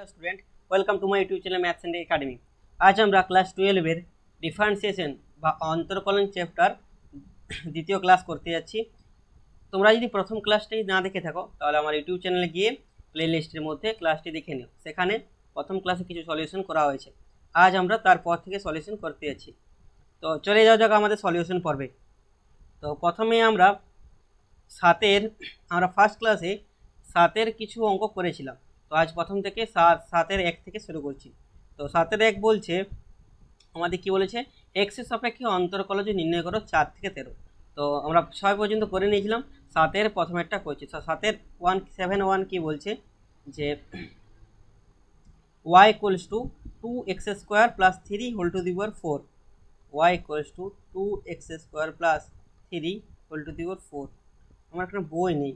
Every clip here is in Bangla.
Hello student, welcome to my YouTube channel maths and academy. আজ আমরা ক্লাস 12-এর ডিফারেন্সিয়েশন বা অন্তরকলন চ্যাপ্টার দ্বিতীয় ক্লাস করতে যাচ্ছি। তোমরা যদি প্রথম ক্লাসটি না দেখে থাকো তাহলে আমার ইউটিউব চ্যানেলে গিয়ে প্লে লিস্টের মধ্যে ক্লাসটি দেখে নিও, সেখানে প্রথম ক্লাসে কিছু সলিউশন করা হয়েছে। আজ আমরা তারপর থেকে সলিউশন করতে যাচ্ছি। তো চলে যাওয়া যাক আমাদের সলিউশন পর্বে। তো প্রথমে আমরা ফার্স্ট ক্লাসে 7-এর কিছু অঙ্ক করেছিলাম। তো আজ প্রথম থেকে 7-এর 1 থেকে শুরু করছি। তো 7-এর 1 বলছে আমাদের কি বলেছে, এক্সের সাপেক্ষে অন্তরকলজ নির্ণয় করো 4 থেকে 13। তো আমরা 6 পর্যন্ত করে নিয়েছিলাম, 7-এর প্রথমেরটা করছি। 7-এর 7-1 কি বলছে যে y equals to 2x square plus 3 whole to the power 4, y equals to 2x square plus 3 whole to the power 4। আমার এখানে বই নেই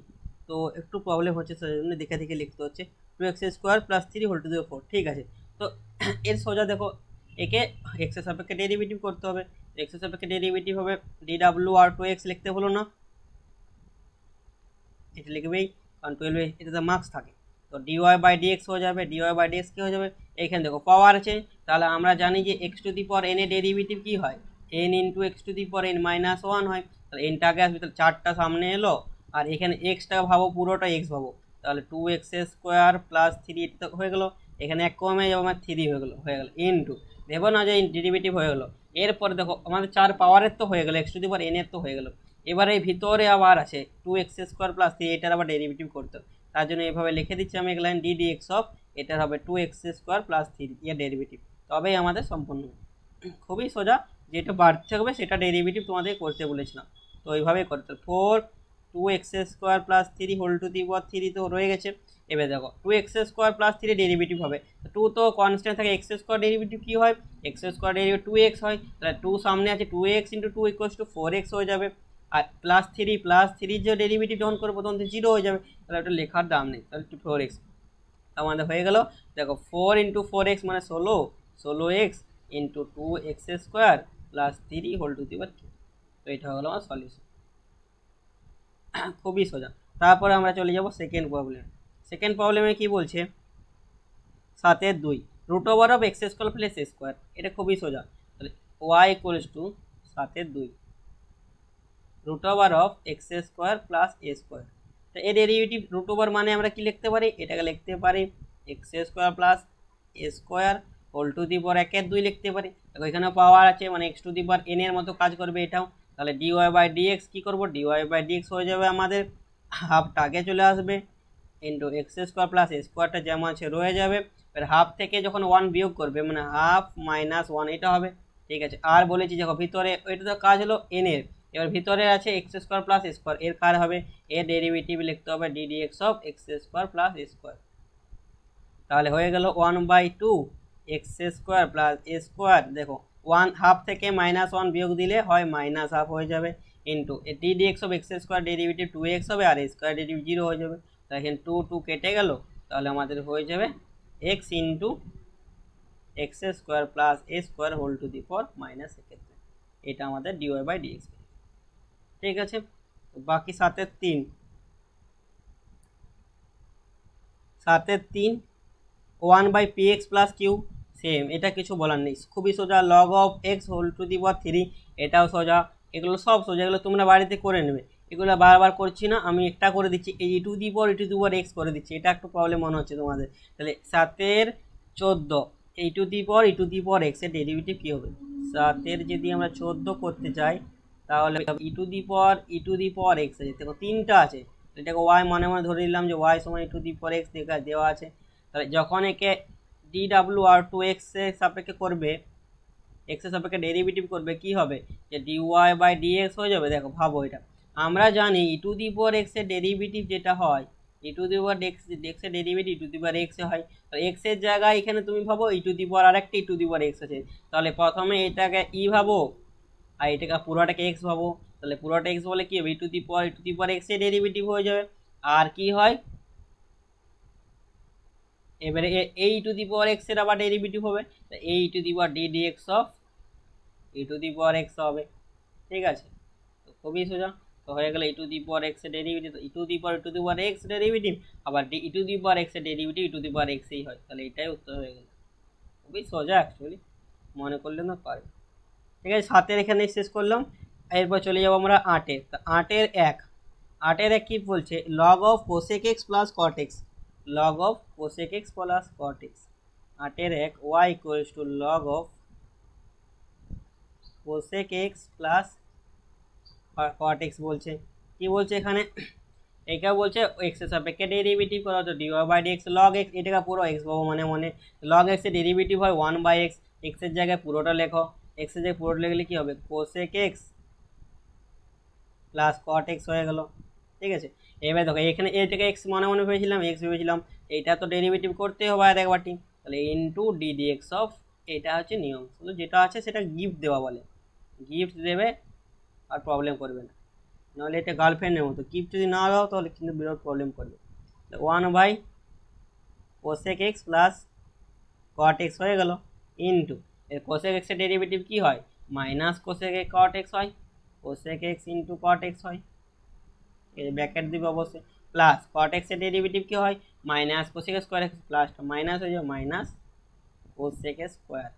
তো একটু প্রবলেম হচ্ছে, সেজন্য দেখে দেখে লিখতে হচ্ছে। 2x square plus 3 whole to the power 4, ঠিক আছে। তো এর সোজা দেখো, একে এক্সের সাপেক্ষে ডেরিভেটিভ করতে হবে। এক্সের সাপেক্ষে ডেরিভেটিভ হবে dw/2x লিখতে হলো না, এটা লিখবেই, কারণ 12 এটাতে মার্কস থাকে। তো dy/dx হয়ে যাবে, dy/dx কি হয়ে যাবে, এইখানে দেখো পাওয়ার আছে, তাহলে আমরা জানি যে x two the power n এর ডেরিভেটিভ কি হয়, n into x two the power n minus 1 হয়। তাহলে nটা আগে আসবে, তাহলে 4টা সামনে এলো, আর এখানে এক্সটা ভাবো, পুরোটা এক্স ভাবো, তাহলে 2x স্কোয়ার প্লাস 3 এটা হয়ে গেলো, এখানে এক কমে যাবে, আমার 3 হয়ে গেল ইন্টু, ভেবো না যে ডেরিভেটিভ হয়ে গেলো। এরপরে দেখো আমাদের 4 পাওয়ারের তো হয়ে গেলো, x two the power n এর তো হয়ে গেলো। এবারে ভিতরে আবার আছে 2x স্কোয়ার প্লাস 3, এটার আবার ডেরিভেটিভ করতে হবে। তার জন্য এইভাবে লিখে দিচ্ছি আমি, এগুলো ddx অফ, এটার হবে 2x স্কোয়ার প্লাস 3 এর ডেরিভেটিভ, তবেই আমাদের সম্পূর্ণ। খুবই সোজা, যেটা বাড়তে হবে সেটা ডেরিভেটিভ তোমাদের করতে বলেছিলাম, তো এইভাবেই করতে হবে। 4 2x square plus 3 whole to the power 3 তো রয়ে গেছে। এবার দেখো 2x স্কোয়ার প্লাস 3 ডেরিভেটিভ হবে, 2 তো কনস্ট্যান্ট থাকে, x স্কোয়ার ডেরিভেটিভ কি হয়, x স্কোয়ার ডেরিভেটিভ 2x হয়, তাহলে 2 সামনে আছে, 2x into 2 equals to 4x হয়ে যাবে। আর প্লাস 3 যে ডেরিভেটিভ যখন করবো তখন তো 0 হয়ে যাবে, তাহলে ওটা লেখার দাম নেই, তাহলে 4x আমাদের হয়ে গেল। দেখো 4 ইন্টু 4x মানে 16x into 2x square plus 3 whole to the power 2। তো এটা হলো আমার সলিউশন, খুবই সোজা। তারপরে আমরা চলে যাব সেকেন্ড প্রবলেম। সেকেন্ড প্রবলেমে কি বলছে, 7-এর 2 root over of x square plus a square, এটা খুবই সোজা। তাহলে y ইকুয়ালস টু 7-এর 2 root over of x square plus a square. তো এর ডেরিভেটিভ রুট ওভার মানে আমরা কি লিখতে পারি, এটাকে লিখতে পারি x square plus a square whole to the power 1/2 লিখতে পারি। দেখো এখানে পাওয়ার আছে, মানে x to the power n এর মতো কাজ করবে এটাও। তাহলে dy/dx কি করব, dy/dx হয়ে যাবে আমাদের হাফটা আগে চলে আসবে, ইন্টু এক্স স্কোয়ার প্লাস এ স্কোয়ারটা যেমন আছে রয়ে যাবে। এবার হাফ থেকে যখন 1 বিয়োগ করবে মানে হাফ মাইনাস 1 এটা হবে, ঠিক আছে। আর বলেছি দেখো ভিতরে ওইটা তো কাজ হলো n এর, এবার ভিতরে আছে x square plus a square, এর কার হবে, এর ডেরিভেটিভ লিখতে হবে ddx of x square plus a square. তাহলে হয়ে গেল 1/2 x square plus a square. দেখো 1 হাফ থেকে মাইনাস 1 বিয়োগ দিলে হয় মাইনাস হাফ হয়ে যাবে, into ddx of x square derivative 2x হবে, আর এ স্কোয়ার ডেরিভেটিভ 0 হয়ে যাবে। তাহলে এখানে 2 কেটে গেল, তাহলে আমাদের হয়ে যাবে x into x square plus a square whole to the power minus, এক্ষেত্রে এটা আমাদের dy/dx, ঠিক আছে। বাকি 7-এর 3 1/px প্লাস কিউ, সেম, এটা কিছু বলার নেই, খুবই সোজা। Log of x whole to the power 3, এটাও সোজা। এগুলো সব সোজা, এগুলো তোমরা বাড়িতে করে নেবে, এগুলো বারবার করছি না, আমি একটা করে দিচ্ছি, এই ই টু দি পাওয়ার এক্স করে দিচ্ছি, এটা একটু প্রবলেম মনে হচ্ছে তোমাদের। তাহলে 7-এর 14 ই টু দি পাওয়ার এক্স এর ডেরিভেটিভ কী হবে, 7-এর যদি আমরা 14 করতে চাই তাহলে ই টু দি পাওয়ার এক্স আছে, দেখো 3টা আছে, এটাকে ওয়াই মনে মনে ধরে নিলাম যে ওয়াই সমান ই টু দি পাওয়ার এক্স দেওয়া আছে। তাহলে যখন একে dw/2x এর সাপেক্ষে করবে, x এর সাপেক্ষে ডেরিভেটিভ করবে, কি হবে যে dy/dx হয়ে যাবে। দেখো ভাবো, এটা আমরা জানি ই টু দি পাওয়ার এক্স এর ডেরিভেটিভ যেটা হয়, ই টু দি পাওয়ার এক্স এর derivative E two the power x হয়। তো এক্স এর জায়গায় এখানে তুমি ভাবো ই টু দি পাওয়ার আরেকটা ই টু দি পাওয়ার এক্স আছে, তাহলে প্রথমে এটাকে ই ভাবো আর এটাকে পুরোটাকে এক্স ভাবো, তাহলে পুরোটা এক্স বলে কি হবে, ই টু দি পাওয়ার এক্স এর ডেরিভেটিভ হয়ে যাবে। আর কি হয়, এবারে এই টু দি পাওয়ার এক্স এর আবার ডেরিভেটিভ হবে, এই two the power ddx of E two the power x হবে, ঠিক আছে। তো খুবই সোজা। তো হয়ে গেল ই টু দি পাওয়ার এক্স এর derivative, E two the power x derivative, আবার ই টু দি পাওয়ার এক্স এর ডেরিভেটিভ ই টু দি পাওয়ার এক্সই হয়, তাহলে এটাই উত্তর হয়ে গেল। খুবই সোজা অ্যাকচুয়ালি, মনে করলে না পারবে। ঠিক আছে, 7 এখানে শেষ করলাম। এরপর চলে যাবো আমরা 8-এ। তো 8-এর এক কি বলছে, log of cosec x plus cot x, log of cosec x plus cot x. 8-এর-1 y equals to log of cosec x plus cot x বলছে। কি বলছে এখানে, এটা বলছে এক্স এর সাপেক্ষে ডেরিভেটিভ করা, তো d y by d x log x, এটাকে পুরো এক্স পাবো মানে লগ এক্স এর ডেরিভেটিভ হয় 1/x, এক্স এর জায়গায় পুরোটা লেখো, এক্স এর জায়গায় পুরোটা লিখলে কি হবে, cosec x plus cot x হয়ে গেল। ঠিক আছে, এবার দেখো এখানে এটাকে এক্স মনে ভেবেছিলাম, এক্স ভেবেছিলাম, এইটা তো ডেরিভেটিভ করতে হবে আর একবারটি, তাহলে into D d x of, এটা হচ্ছে নিয়ম, শুধু যেটা আছে সেটা গিফট দেওয়া বলে, গিফট দেবে আর প্রবলেম করবে না, নাহলে এটা গার্লফ্রেন্ডের মতো, গিফট যদি না দাও তাহলে কিন্তু বিরাট প্রবলেম করবে। 1/cosec x plus cot x হয়ে গেল, ইন্টু এর cosec x এর ডেরিভেটিভ কি হয়, minus cosec x cot x হয়, cosec x into cot x হয়, এই ব্র্যাকেট দিবে অবশ্যই, প্লাস cot x এর ডেরিভেটিভ কি হয়, minus cosec square x plus minus হয়ে যাবে মাইনাস cosec স্কোয়ার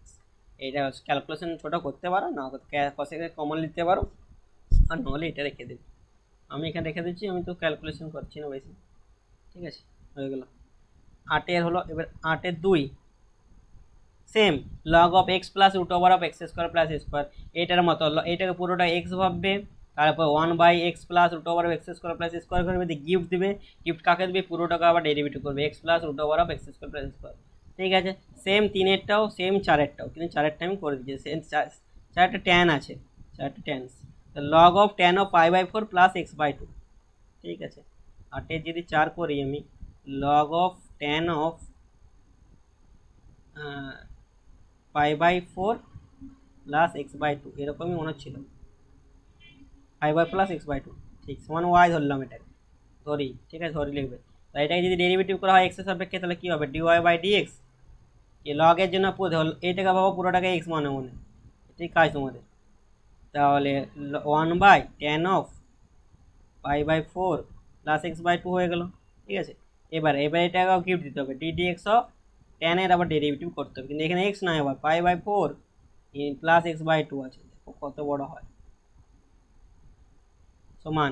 x। এইটা ক্যালকুলেশন ছোট করতে পারো, না cosec কমন নিতে পারো, আর নাহলে এটা রেখে দেবে, আমি এখানে রেখে দিচ্ছি, আমি তো ক্যালকুলেশন করছি না বেশি। ঠিক আছে, হয়ে গেল 8-এর হলো। এবার 8-এর-2 same, log of x plus root over of x square plus square, এটার মতো এটাকে পুরোটা এক্স ভাববে, তারপর 1/x plus root over of x square plus square করবে, গিফট দিবে, গিফট কাকে দেবে, পুরোটাকে আবার ডেরিভেটিভ করবে, x plus root over of x square plus square. ঠিক আছে, সেম 3-এরটাও সেম 4-এরটাও, কিন্তু 4-এরটা আমি করে দিচ্ছি, সেম 4-টা ট্যান আছে, 4-টা tan, log of tan of π/4 plus x/2। ঠিক আছে, 8-এর যদি 4 করি আমি, log of tan of π/4 plus x/2, এরকমই মনে হচ্ছিল, π/4 প্লাস x/2, ঠিক সমান ওয়াই ধরলাম, এটা ধরি, ঠিক আছে ধরি লিখবে। তাই এটাকে যদি ডেরিভেটিভ করা হয় এক্স এর সাপেক্ষে, তাহলে কী হবে, ডিওয়াই বাই ডিএক্স, এই লগের জন্য এইটাকে ভাবো পুরোটাকে এক্স মনে এটাই কাজ তোমাদের, তাহলে 1/tan অফ π/4 প্লাস x/2 হয়ে গেল। ঠিক আছে, এবার এটাকেও গিফট দিতে হবে, ডি ডি এক্স অফ ট্যানের আবার ডেরিভেটিভ করতে হবে, কিন্তু এখানে এক্স নয়, আবার π/4 প্লাস x/2 আছে, দেখো কত বড় হয়, সমান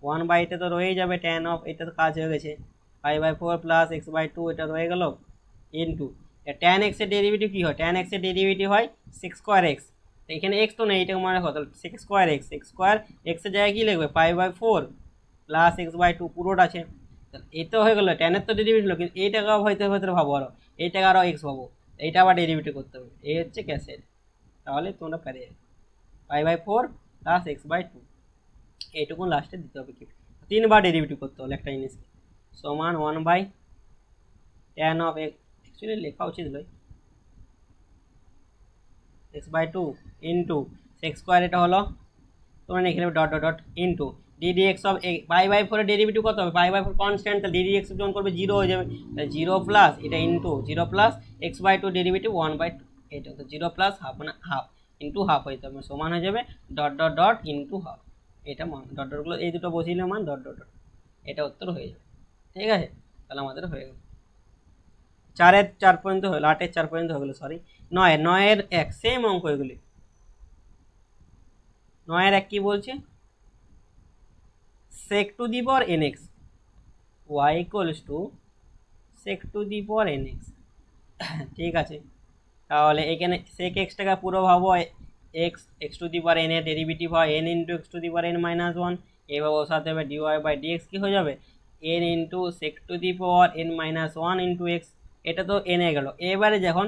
1/এটা তো রয়েই যাবে, ট্যান অফ, এটা তো কাজ হয়ে গেছে, π/4 প্লাস x/2 এটা রয়ে গেল, ইন্টু ট্যান এক্স এর ডেরিভেটিভ কি হয়, ট্যান এক্স এর ডেরিভেটিভ হয় সেক স্কোয়ার এক্স, এখানে এক্স তো নেই, এটা মনে রাখো, তাহলে সেক স্কোয়ার এক্স এর জায়গায় কি লিখবে, π/4 প্লাস x/2 পুরোটা আছে, এটা হয়ে গেলো, ট্যানের তো ডেরিভেটিভ হলো, কিন্তু এইটাকেও হয়তো ভাবো, আরো এইটাকে আরও এক্স ভাবো, এইটা আবার ডেরিভেটিভ করতে হবে, এই হচ্ছে ক্যাসের, তাহলে তোমরা পারে π/4 প্লাস x/2, এইটুকু লাস্টে দিতে হবে, কি 3বার ডেরিভেটিভ করতে হলে একটা জিনিসকে, সমান 1/tan অফ অ্যাকচুয়ালি লেখা উচিত নয়, x/2 ইন্টু সেক স্কোয়ার, এটা হলো তোমরা এখানে dot dot dot into d d x of π/4 এর ডেরিভেটিভ কত হবে, π/4 কনস্ট্যান্ট, তাহলে ডি ডি এক্স যখন করবে 0 হয়ে যাবে, তাহলে 0 প্লাস এটা ইন্টু 0 প্লাস x/2 ডেরিভেটিভ 1/2, এটা তো 0 প্লাস হাফ, মানে হাফ ইন্টু হাফ হয়ে যাবে, সমান হয়ে যাবে dot dot dot into half, এটা মান ডট ডটগুলো এই দুটো বসিলে মান ডট ডট ডট, এটা উত্তর হয়ে যাবে। ঠিক আছে, তাহলে আমাদের হয়ে গেল 4 পর্যন্ত হলো, 8-এর 4 পর্যন্ত হয়ে গেলো, সরি 9-এর 1 সেম অঙ্ক এগুলি। 9-এর 1 কি বলছে, sec to the power nx y equals to sec to the power nx। ঠিক আছে, তাহলে এখানে sec x টাকা পুরো ভাবো x to the power n এর ডেরিভেটিভ হয় n into x to the power n minus 1, এবার ওর সাথে হবে dy বাই dx কি হয়ে যাবে, n into sec to the power n minus 1 into x, এটা তো n এ গেল, এবারে যখন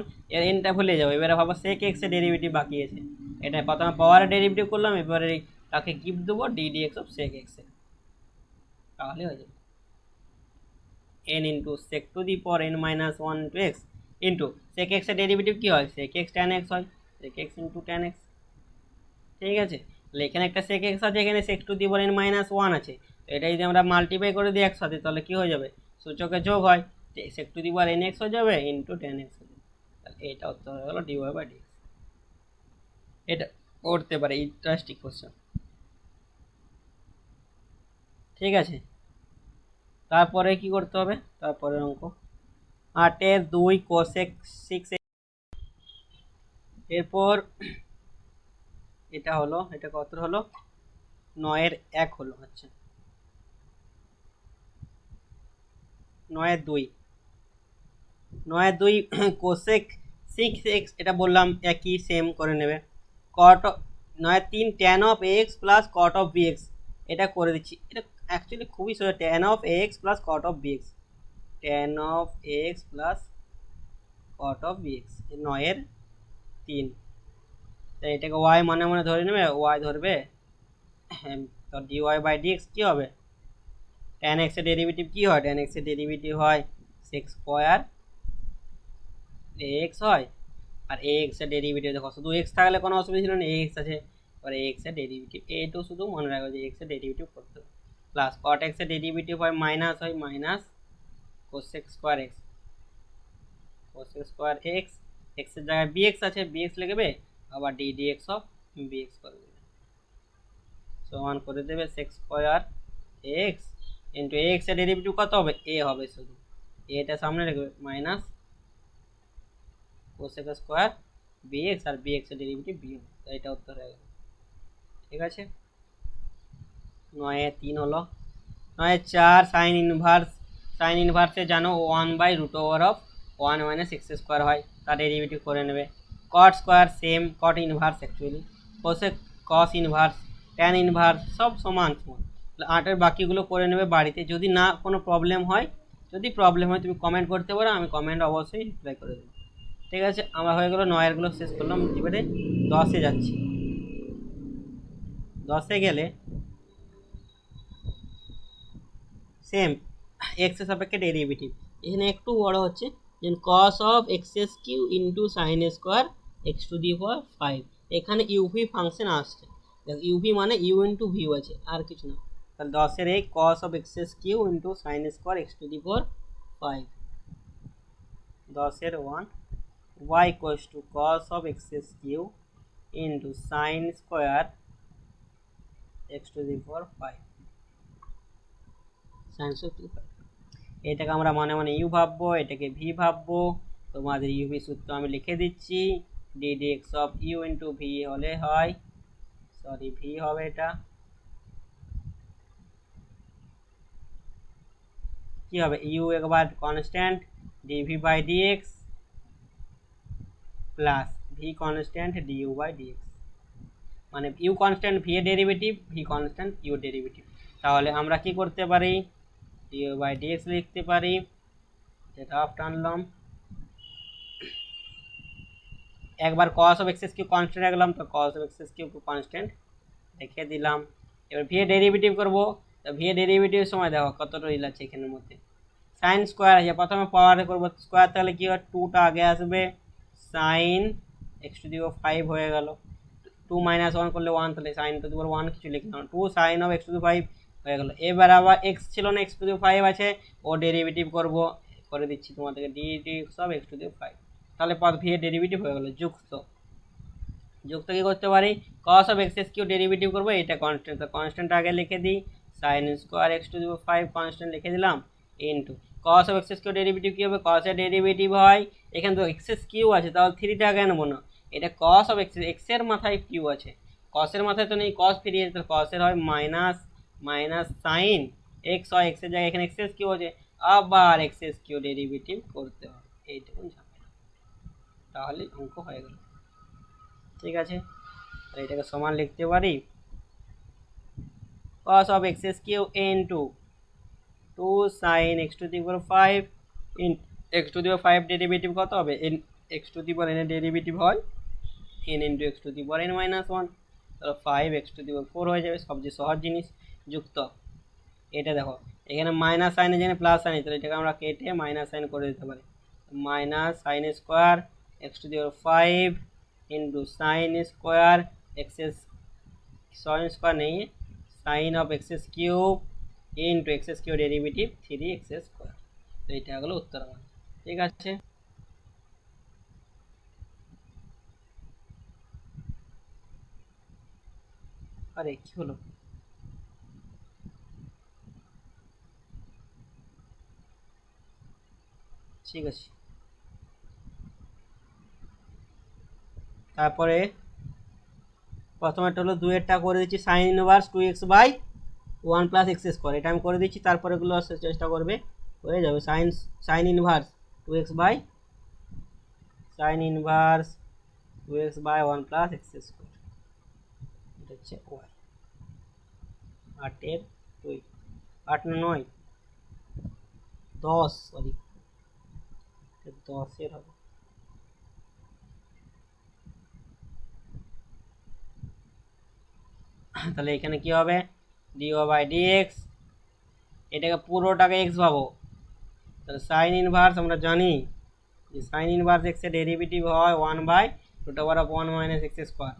nটা ভুলে যাবো, এবারে ভাবো sec x এর ডেরিভেটিভ বাকি আছে, এটা প্রথমে পাওয়ারের ডেরিভেটিভ করলাম, এবারে তাকে গিফট দেবো d d x of sec x এর, তাহলে হয়ে যাবে n into sec to the power n minus 1 into x, into sec x এর ডেরিভেটিভ কী হয়, সেক এক্স ট্যান এক্স হয়, sec x into tan x. ঠিক আছে, তাহলে এখানে একটা সেক এক্স আছে, এখানে sec to the power n minus 1 আছে, তো এটা যদি আমরা মাল্টিপ্লাই করে দিই একসাথে, তাহলে কী হয়ে যাবে, সূচকে যোগ হয়, sec to the power n x হয়ে যাবে ইন্টু ট্যান এক্স হয়ে যাবে, তাহলে এটা উত্তর হয়ে গেলো ডিওয়াই বাই ডিএক্স। এটা করতে পারে, ইন্টারেস্টিং কোশ্চেন। ঠিক আছে, তারপরে কি করতে হবে, তারপরে অঙ্ক 8-এর 2 কোসেক 6, এরপর এটা হলো, এটা কত হলো, 9-এর 1 হলো। আচ্ছা 9-এর 2, 9-এর 2 কোসেক 6x, এটা বললাম একই সেম করে নেবে। কট 9-এর 3 tan of x plus cot of b x, এটা করে দিচ্ছি। এটা অ্যাকচুয়ালি খুবই সোজা, tan of x plus cot of b x, tan of x plus cot of b x 9-এর 3। তাই এটাকে ওয়াই মনে মনে ধরে নেবে, ওয়াই ধরবে, তো ডিওয়াই বাই ডিএক্স কী হবে, ট্যান এক্সের ডেরিভেটিভ কী হয়, ট্যান এক্সের ডেরিভেটিভ হয় সেক্স স্কোয়ার এক্স হয়, আর এ এক্স এর ডেরিভেটিভ দেখো, শুধু এক্স থাকলে কোনো অসুবিধা ছিল না, এ এক্স আছে, আর এ এক্স এর ডেরিভেটিভ, এইটু শুধু মনে রাখবে যে এক্স এর ডেরিভেটিভ করতে হবে, প্লাস কট এক্স এর ডেরিভেটিভ হয় মাইনাস, হয় minus cosec square x, cosec square x, x এর জায়গায় বিএক্স আছে, বিএক্স লিখবে, আবার D d x of bx করে দেবে, সমান করে দেবে সেক্স স্কোয়ার এক্স ইন্টু এ এক্স এর ডেরিভেটিভ কত হবে, এ হবে, শুধু এটা সামনে রাখবে, মাইনাস কোসেক স্কোয়ার বিএক্স, আর বিএক্স এর ডেরিভেটিভ বি হবে, এটা উত্তর হয়ে গেল। ঠিক আছে, 9-এর 3 হলো। 9-এর 4 সাইন ইনভার্স, সাইন ইনভার্সে জানো 1/√ওভার অফ 1 মাইনাস এক্স স্কোয়ার হয়, তার ডেরিভেটিভ করে নেবে। কট স্কোয়ার সেম, কট inverse actually, cosec cos inverse, tan inverse, সব সমান সমান। 8-এর বাকিগুলো করে নেবে বাড়িতে, যদি না কোনো প্রবলেম হয়, যদি প্রবলেম হয় তুমি কমেন্ট করতে পারো, আমি কমেন্ট অবশ্যই রিপ্লাই করে দেবো। ঠিক আছে, আমরা হয়ে গেলো 9-এরগুলো শেষ করলাম, এবারে 10-এ যাচ্ছি। 10-এ গেলে সেম এক্স এর সাপেক্ষে ডেরিভেটিভ, এখানে একটু বড় হচ্ছে, যেন cos of x S Q into sine square x to the power 5, এখানে ইউভি ফাংশন আসছে, ইউভি মানে ইউ ইন্টু ভিউ আছে, আর কিছু না। তাহলে 10-এর এই cos of x S Q into sine square x to the power 5, 10-এর 1 y equals to cos of x S Q into sine square x to the power 5, sine square, এটাকে আমরা মনে মনে ইউ ভাববো, এটাকে ভি ভাববো, তোমাদের ইউভি সূত্র আমি লিখে দিচ্ছি, d d x of u into v হলে হয়, সরি ভি হবে এটা, কি হবে, ইউ একবার constant d v by d x plus v constant d u by d x, মানে ইউ কনস্ট্যান্ট ভি এর derivative, v constant u derivative. তাহলে আমরা কি করতে পারি, ডিইউ বাই ডিএক্স লিখতে পারি, যেটা হাফ টানলাম, একবার cos of x q constant রাখলাম, তো cos of x q constant রেখে দিলাম। এবার ভি এর ডেরিভেটিভ করবো, তো ভি এর ডেরিভেটিভের সময় দেখো কতটা রিল আছে এখানের মধ্যে, সাইন স্কোয়ার আছে, প্রথমে পাওয়ারে করবো স্কোয়ার, তাহলে কি হয়, 2টা আগে আসবে, sine x to the power 5 হয়ে গেল, 2 মাইনাস 1 করলে 1, তাহলে সাইন টু দি পাওয়ার 1 কিছু লিখলাম, 2 sine of x to the 5 হয়ে গেল। এবার আবার এক্স ছিল না, এক্স টু দি 5 আছে, ও ডেরিভেটিভ করবো, করে দিচ্ছি তোমাদেরকে D d x of x to the 5, তাহলে পদ ভি এর ডেরিভেটিভ হয়ে গেল। যুক্ত, যুক্ত কি করতে পারি, cos of x q derivative করবো, এটা কনস্ট্যান্ট, তো কনস্ট্যান্ট আগে লিখে দিই, sine square x to the 5 constant লিখে দিলাম, into cos of x q derivative কি হবে, cos এর ডেরিভেটিভ হয়, এখানে তো এক্স কিউ আছে, তাহলে 3টা আগে নেবো না, এটা cos অফ এক্স, এক্স এর মাথায় কিউ আছে, cos এর মাথায় তো নেই, cos ফিরিয়ে আছে, তাহলে cos এর হয় মাইনাস, মাইনাস সাইন এক্স হয়, এক্স এর জায়গায় এখানে এক্স কিউ আছে, আবার এক্স কিউ ডেরিভেটিভ করতে হবে, এইটুকুন ঝামেলা, তাহলে অঙ্ক হয়ে গেল। ঠিক আছে, এটাকে সমান লিখতে পারি, cos of x cube into 2 sin x to the power 5 in x to the power 5 derivative কত হবে, in x to the power n এর ডেরিভেটিভ হয় n into x to the power n minus 1, তাহলে 5 x to the power 4 হয়ে যাবে, সবচেয়ে সহজ জিনিস। যুক্ত, এটা দেখো এখানে মাইনাস সাইন এখানে প্লাস সাইন, তাহলে এটাকে আমরা কেটে মাইনাস সাইন করে দিতে পারি, minus sine square x to the power 5 into sine square x sine square নেই, sine of x cube into x cube derivative 3x square, তো এটা হলো উত্তর আমাদের। ঠিক আছে, আরে কি হলো, ঠিক আছে। তারপরে প্রথমেটা হলো 2-এরটা করে দিচ্ছি সাইন ইনভার্স 2x/1 + x², এটা আমি করে দিচ্ছি। তারপরে এগুলো চেষ্টা করবে, হয়ে যাবে। সাইন ইনভার্স 2x/1 + x², এটা হচ্ছে ওয়াই। 8-এর 2, 8 না 9, 10, সরি 10-এর হবে। তাহলে এখানে কি হবে, dy/dx, এটাকে পুরোটাকে x ভাবো। তাহলে সাইন ইনভার্স আমরা জানি যে সাইন ইনভার্স x এর ডেরিভেটিভ হয় 1/√1 - x²,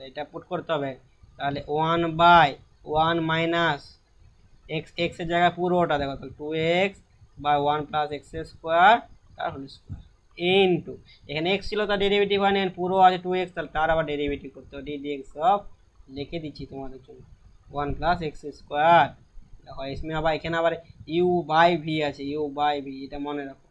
এটা পুট করতে হবে। তাহলে 1/1 মাইনাস x, x এর জায়গায় পুরোটা দেখো, তাহলে 2x/1 + x² তার হোল স্কোয়ার ইনটু, এখানে x ছিল তার ডেরিভেটিভ হয় না, পুরো আছে 2x, তাহলে তার আবার ডেরিভেটিভ করতে হবে। ddx অফ, লিখে দিচ্ছি তোমাদের জন্য, 1 + x²। দেখো इसमें আবার এখানে আবার u/v আছে, u/v, এটা মনে রাখো।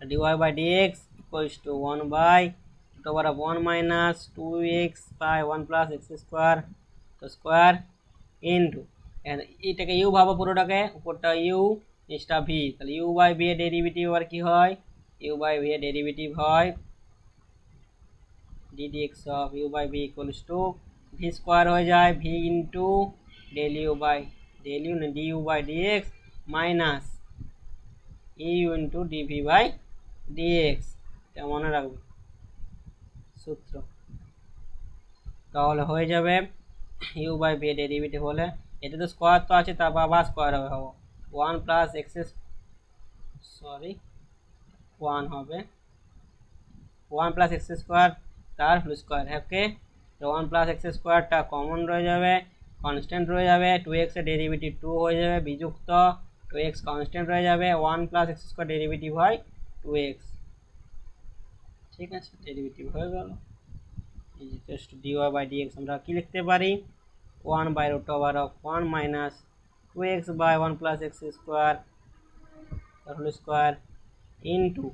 dy/dx = 1/√1 - 2x/1 + x² square into, এটাকে ইউ ভাবো পুরোটাকে, উপরটা ইউ নিচটা ভি, তাহলে u/v এর ডেরিভেটিভ আর কি হয়, u/v এর ডেরিভেটিভ হয় ddx অফ u/v = v² হয়ে যায় v into del du/dx minus u into dv/dx, এটা মনে রাখবে সূত্র। তাহলে হয়ে যাবে u/v এর ডেরিভেটিভ হলে, এটা তো স্কোয়ার তো আছে, তারপর আবার স্কোয়ার হবে, 1 + x, সরি 1 হবে 1 + x² তার হোল স্কোয়ার। ওকে, তো 1 + x²টা কমন রয়ে যাবে, কনস্ট্যান্ট রয়ে যাবে, 2x এর ডেরিভেটিভ 2 হয়ে যাবে, বিযুক্ত 2x কনস্ট্যান্ট রয়ে যাবে, 1 + x² ডেরিভেটিভ হয় 2x। ঠিক আছে, ডেরিভেটিভ হয়ে গেল। এই যে জাস্ট dy/dx আমরা কি লিখতে পারি, 1/√1 - 2x/1 + x² তার হোল স্কোয়ার ইনটু,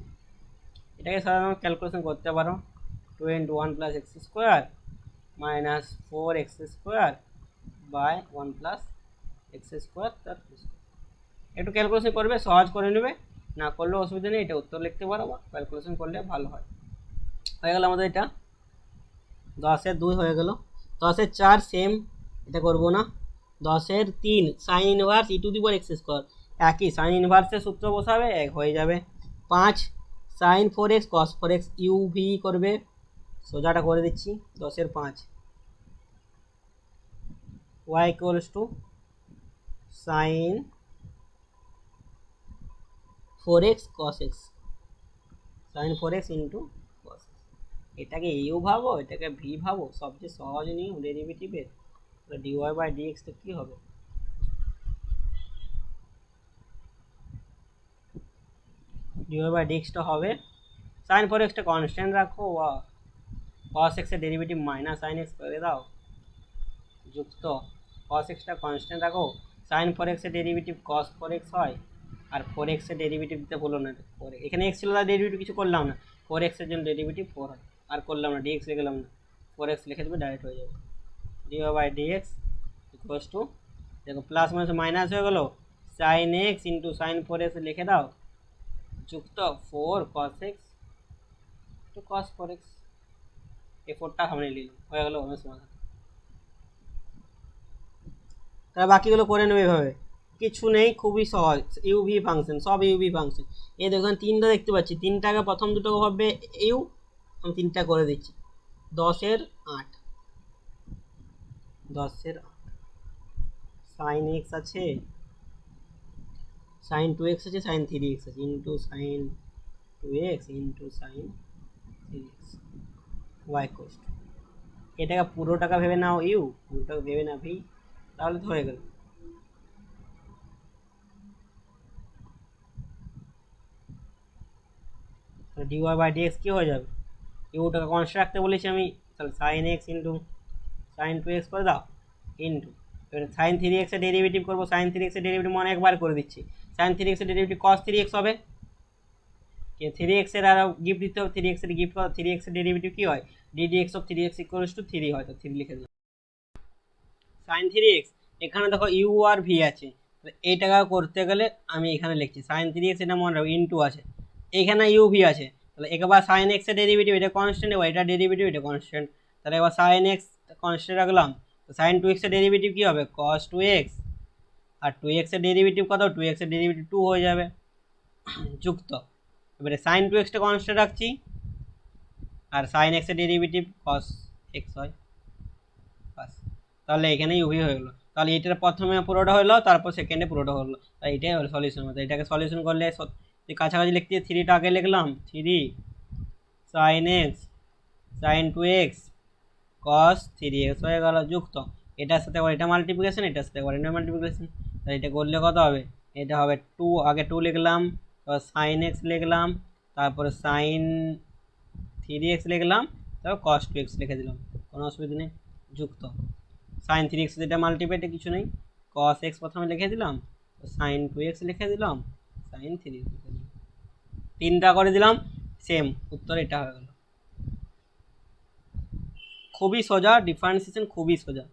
এটাকে সাধারণত ক্যালকুলেশন করতে পারো, 2 × 1 + x² মাইনাস 4x²/1 + x² তার হোল স্কোয়ার। একটু ক্যালকুলেশন করবে, সহজ করে নেবে, না করলেও অসুবিধা নেই, এটা উত্তর লিখতে পারো, বা ক্যালকুলেশন করলে ভালো হয়। হয়ে গেল আমাদের এটা 10-এর 2 হয়ে গেল। 10-এর 4 সেম, এটা করবো না। 10-এর 3 সাইন ইনভার্স e⁴x², একই সাইন ইনভার্সের সূত্র বসাবে, এক হয়ে যাবে। 5 sign 4x cos 4x uv করবে, সোজাটা করে দিচ্ছি। 10-এর 5 y = sine 4x cos x, sine 4x into cos x, এটাকে ইউ ভাবো, এটাকে ভি ভাবো, সবচেয়ে সহজ নিয়ম ডেরিভেটিভের। dy/dx টা কি হবে, dy/dx টা হবে সাইন 4x টা কনস্ট্যান্ট রাখো, cos x এর ডেরিভেটিভ মাইনাস সাইন x করে দাও, যুক্ত cos x টা কনস্ট্যান্ট রাখো, সাইন 4x এর ডেরিভেটিভ cos 4x হয়, আর 4x এর ডেরিভেটিভ দিতে বলো না, এখানে x ছিল তার ডেরিভেটিভ কিছু করলাম না, 4x এর জন্য ডেরিভেটিভ 4 হয়, আর করলাম না, dx লিখে গেলাম না, 4x লিখে দেবে, ডাইরেক্ট হয়ে যাবে। dy/dx = দেখো প্লাস মাইনাস মাইনাস হয়ে গেল, sign x into sign 4x লিখে দাও, যুক্ত 4 cos x two cos 4x, এই 4টা সামনে নিলাম, হয়ে গেল অনেক সমাধান। তাহলে বাকিগুলো করে নেবে এভাবে, কিছু নেই, খুবই সহজ। ইউভি ফাংশন, সব ইউভি ফাংশন। এই দেখুন 3টা দেখতে পাচ্ছি, 3টাকে প্রথম দুটো হবে ইউ, আমি 3টা করে দিচ্ছি। 10-এর 8, 10-এর 8 সাইন x আছে, সাইন 2x আছে, সাইন 3x আছে, into sign 2x into sign 3x y = এটাকে পুরোটাকে ভেবে নাও ইউ, পুরোটাকে ভেবে না ভি, তাহলে তো হয়ে গেল। dy/dx কি হয়ে যাবে, ইউটাকে কনস্ট্যান্ট রাখতে বলেছি আমি, তাহলে sign x into sign 2x করে দাও, ইন্টু এবার সাইন 3x এর ডেরিভেটিভ করবো, সাইন 3x এর ডেরিভেটিভ মনে একবার করে দিচ্ছি, সাইন 3x এর ডেরিভেটিভ cos 3x হবে, 3x এর আরও গিফট দিতে হবে, 3x এর গিফট 3x এর ডেরিভেটিভ কী হয়, ddx of 3x equals to 3 হয়, তো 3 লিখে দিলাম। সাইন 3x এখানে দেখো ইউ আর ভি আছে, এইটাকে করতে গেলে আমি এখানে লিখছি সাইন 3x, এটা মনে রাখো ইনটু আছে, এখানে ইউ ভি আছে, তাহলে একবার সাইন এক্স এর ডেরিভেটিভ এটা কনস্ট্যান্ট, এবার এটা ডেরিভেটিভ এটা কনস্ট্যান্ট, তাহলে এবার সাইন এক্স কনস্ট্যান্ট রাখলাম, তো সাইন 2x এর ডেরিভেটিভ কী হবে cos 2x, আর 2x এর ডেরিভেটিভ কত, 2x এর ডেরিভেটিভ 2 হয়ে যাবে যুক্ত, এবারে সাইন 2xটা কনস্ট্যান্ট রাখছি, আর সাইন এক্স এর ডেরিভেটিভ cos x হয় বাস, তাহলে এখানে ইউভি হয়ে গেলো, তাহলে এটার প্রথমে পুরোটা হলো, তারপর সেকেন্ডে পুরোটা হলো, তাই এটাই হলো সলিউশন মতো। এটাকে সলিউশন করলে কাছাকাছি লিখতে 3টা আগে লিখলাম, 3 sine x sign 2x cos 3x হয়ে গেল যুক্ত, এটার সাথে আবার এটা মাল্টিপ্লিকেশন, এটার সাথে আবার এটা মাল্টিপ্লিকেশন, তাই এটা করলে কত হবে, এটা হবে 2, আগে 2 লিখলাম, তারপর সাইন এক্স লিখলাম, তারপরে সাইন 3x লিখলাম, তারপর cos 2x লিখে দিলাম, কোনো অসুবিধা নেই যুক্ত, সাইন 3x এটা মাল্টিপ্লাইতে কিছু নেই, cos x প্রথমে লিখে দিলাম, সাইন 2x লিখে দিলাম, সাইন 3x লিখে দিলাম, 3টা করে দিলাম, সেম উত্তর এটা হয়ে গেল। খুবই সোজা, ডিফারেন্সিয়েশন খুবই সোজা।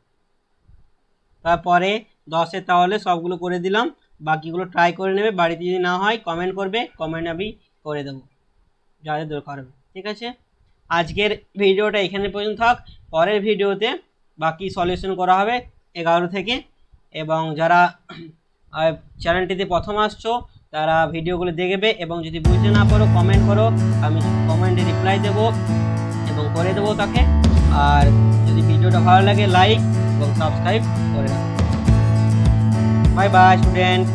তারপরে 10-এ তাহলে সবগুলো করে দিলাম, বাকিগুলো ট্রাই করে নেবে, বাড়িতে যদি না হয় কমেন্ট করবে, কমেন্ট আমি করে দেবো যাদের দরকার হবে, ঠিক আছে। আজকের ভিডিওটা এখানে পর্যন্ত থাক, পরের ভিডিওতে বাকি সলিউশন করা হবে 11 থেকে, এবং যারা চ্যানেলটিতে প্রথম আসছো তারা ভিডিওগুলো দেখবে, এবং যদি বুঝতে না পারো কমেন্ট করো, আমি কমেন্টে রিপ্লাই দেবো এবং করে দেবো তাকে, আর যদি ভিডিওটা ভালো লাগে লাইক এবং সাবস্ক্রাইব করে রাখো। Bye bye student.